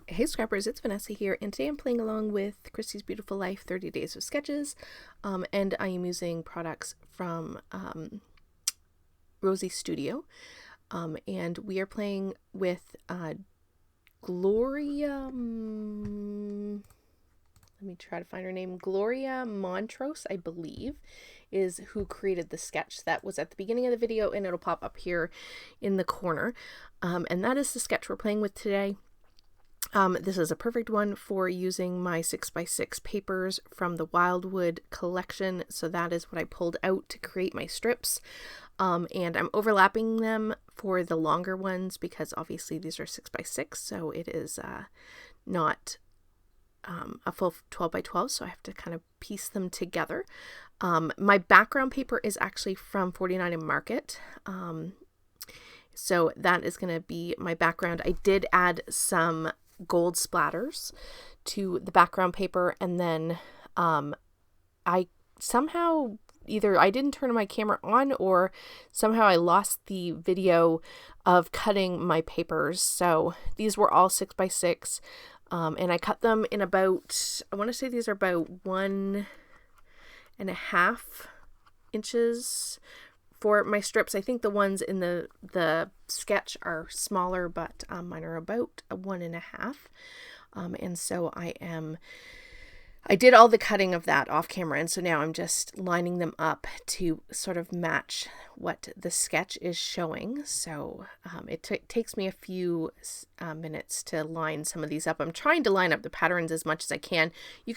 Hey Scrappers, it's Vanessa here, and today I'm playing along with Christy's Beautiful Life 30 Days of Sketches, and I am using products from Rosie Studio, and we are playing with Gloria, let me try to find her name, Gloria Montrose, I believe, is who created the sketch that was at the beginning of the video, and it'll pop up here in the corner, and that is the sketch we're playing with today. This is a perfect one for using my 6x6 papers from the Wildwood collection. So that is what I pulled out to create my strips. And I'm overlapping them for the longer ones because obviously these are 6x6. So it is not a full 12x12. So I have to kind of piece them together. My background paper is actually from 49 and Market. So that is going to be my background. I did add some gold splatters to the background paper, and then I somehow either I didn't turn my camera on or somehow I lost the video of cutting my papers. So these were all 6x6, and I cut them in about, I want to say these are about 1.5 inches for my strips. I think the ones in the sketch are smaller, but mine are about 1.5. And so I did all the cutting of that off camera, and so now I'm just lining them up to sort of match what the sketch is showing. So it takes me a few minutes to line some of these up. I'm trying to line up the patterns as much as I can. You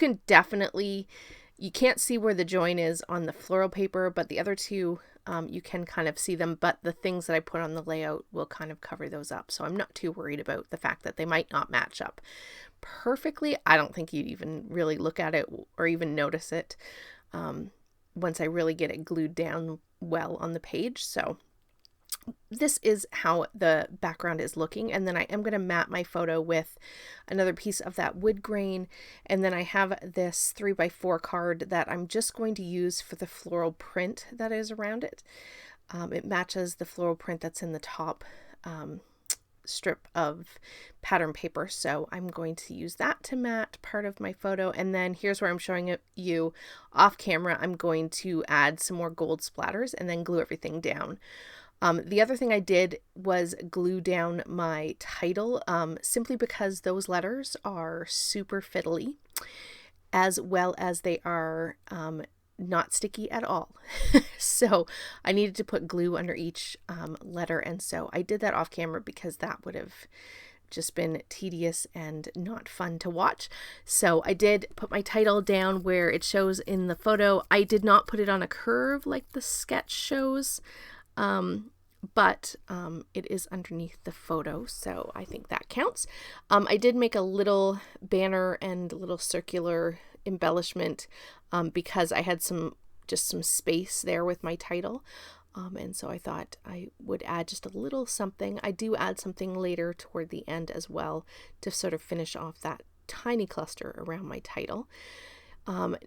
can't see where the join is on the floral paper, but the other two, you can kind of see them, but the things that I put on the layout will kind of cover those up. So I'm not too worried about the fact that they might not match up perfectly. I don't think you'd even really look at it or even notice it once I really get it glued down well on the page. So this is how the background is looking, and then I am going to mat my photo with another piece of that wood grain, and then I have this 3x4 card that I'm just going to use for the floral print that is around it. It matches the floral print that's in the top strip of pattern paper, so I'm going to use that to mat part of my photo. And then here's where I'm showing it you off camera. I'm going to add some more gold splatters and then glue everything down. The other thing I did was glue down my title, simply because those letters are super fiddly, as well as they are not sticky at all. So I needed to put glue under each letter, and so I did that off camera because that would have just been tedious and not fun to watch. So I did put my title down where it shows in the photo. I did not put it on a curve like the sketch shows. But it is underneath the photo, so I think that counts. I did make a little banner and a little circular embellishment because I had some space there with my title. And so I thought I would add just a little something. I do add something later toward the end as well to sort of finish off that tiny cluster around my title.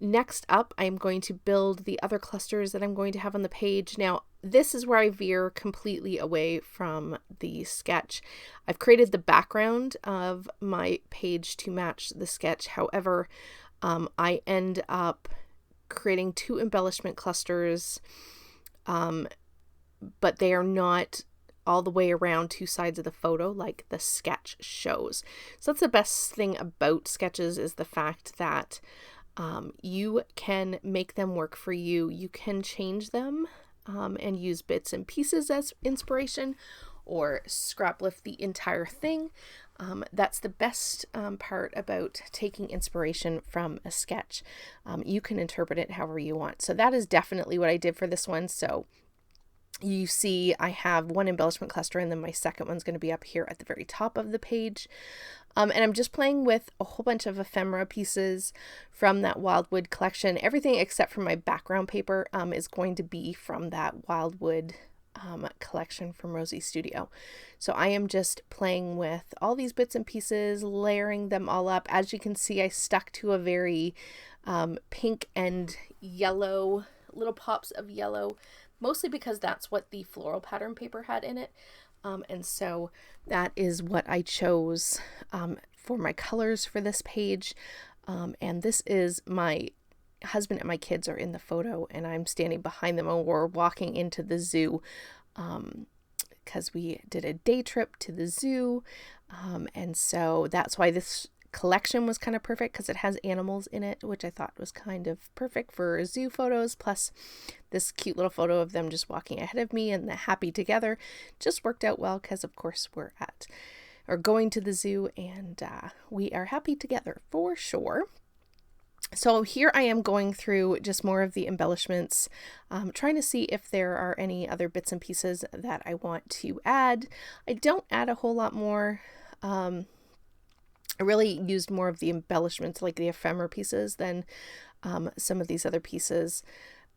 Next up, I'm going to build the other clusters that I'm going to have on the page. Now, this is where I veer completely away from the sketch. I've created the background of my page to match the sketch. However, I end up creating two embellishment clusters, but they are not all the way around two sides of the photo like the sketch shows. So that's the best thing about sketches, is the fact that you can make them work for you. You can change them and use bits and pieces as inspiration, or scrap lift the entire thing. That's the best part about taking inspiration from a sketch. You can interpret it however you want. So that is definitely what I did for this one. So you see I have one embellishment cluster, and then my second one's going to be up here at the very top of the page. And I'm just playing with a whole bunch of ephemera pieces from that Wildwood collection. Everything except for my background paper is going to be from that Wildwood collection from Rosie Studio. So I am just playing with all these bits and pieces, layering them all up. As you can see, I stuck to a very pink and yellow, little pops of yellow, mostly because that's what the floral pattern paper had in it. And so that is what I chose for my colors for this page. And this is my husband and my kids are in the photo, and I'm standing behind them, and we're walking into the zoo because we did a day trip to the zoo. And so that's why this collection was kind of perfect, because it has animals in it, which I thought was kind of perfect for zoo photos. Plus this cute little photo of them just walking ahead of me and the happy together just worked out well, because of course we're going to the zoo, and we are happy together for sure. So here I am going through just more of the embellishments, trying to see if there are any other bits and pieces that I want to add. I don't add a whole lot more. I really used more of the embellishments, like the ephemera pieces, than some of these other pieces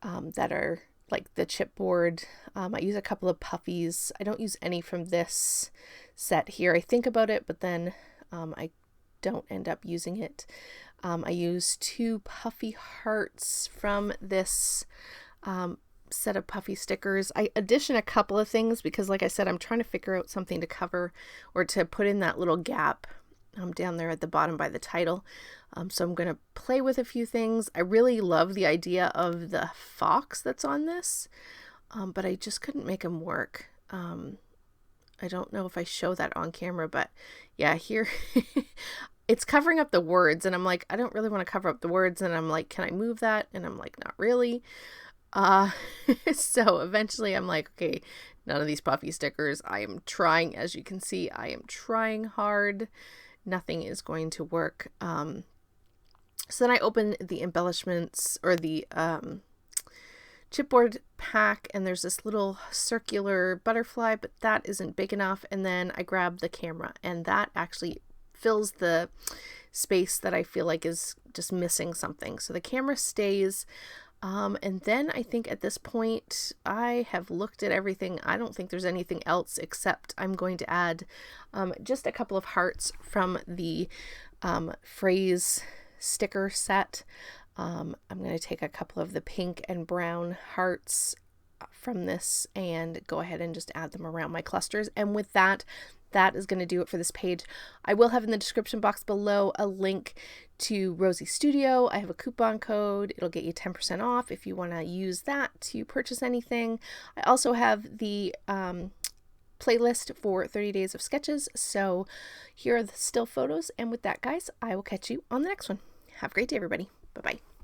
that are like the chipboard. I use a couple of puffies. I don't use any from this set here. I think about it, but then I don't end up using it. I use 2 puffy hearts from this set of puffy stickers. I addition a couple of things because, like I said, I'm trying to figure out something to cover or to put in that little gap down there at the bottom by the title. So I'm going to play with a few things. I really love the idea of the fox that's on this, but I just couldn't make them work. I don't know if I show that on camera, but yeah, here it's covering up the words, and I'm like, I don't really want to cover up the words, and I'm like, can I move that? And I'm like, not really. So eventually I'm like, okay, none of these puffy stickers. I am trying, as you can see, I am trying hard. Nothing is going to work. So then I open the embellishments, or the chipboard pack, and there's this little circular butterfly, but that isn't big enough. And then I grab the camera, and that actually fills the space that I feel like is just missing something. So the camera stays. And then I think at this point I have looked at everything. I don't think there's anything else, except I'm going to add just a couple of hearts from the phrase sticker set. I'm going to take a couple of the pink and brown hearts from this and go ahead and just add them around my clusters. And with that is going to do it for this page. I will have in the description box below a link to Rosie Studio. I have a coupon code. It'll get you 10% off if you want to use that to purchase anything. I also have the playlist for 30 days of sketches. So here are the still photos. And with that, guys, I will catch you on the next one. Have a great day, everybody. Bye-bye.